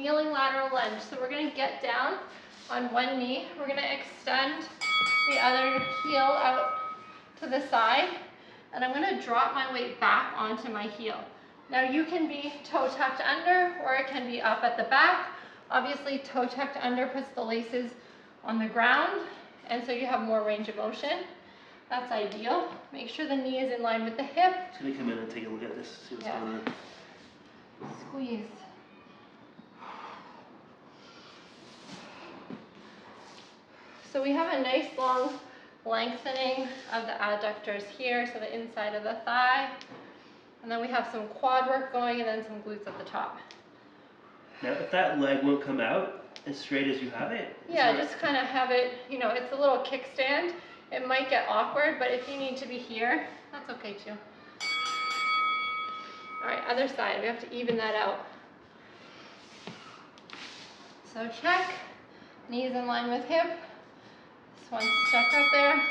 kneeling lateral lunge. So we're gonna get down on one knee. We're gonna extend the other heel out to the side, and I'm gonna drop my weight back onto my heel. Now you can be toe tucked under, or it can be up at the back. Obviously, toe tucked under puts the laces on the ground, and so you have more range of motion. That's ideal. Make sure the knee is in line with the hip. So let me come in and take a look at this, see what's going on. Squeeze. So we have a nice long lengthening of the adductors here, so the inside of the thigh. And then we have some quad work going, and then some glutes at the top. Now, if that leg won't come out as straight as you have it? Yeah, just kind of have it, you know, it's a little kickstand. It might get awkward, but if you need to be here, that's okay too. All right, other side, we have to even that out. So check, knees in line with hip. This one's stuck up there.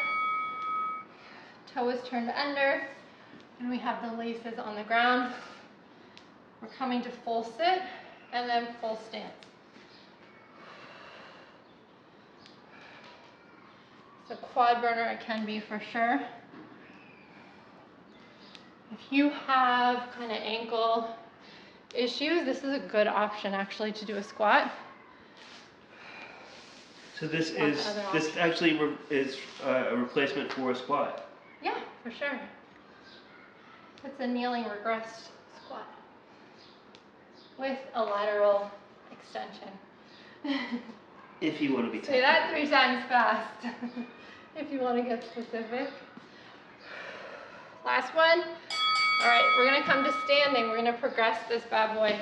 Toe is turned under, and we have the laces on the ground. We're coming to full sit, and then full stance. So quad burner it can be for sure. If you have kind of ankle issues, this is a good option actually to do a squat. So this actually is a replacement for a squat? Yeah, for sure. It's a kneeling regressed squat with a lateral extension. If you want to be technical. Say that 3 times fast. If you want to get specific. Last one. All right, we're gonna come to standing. We're gonna progress this bad boy.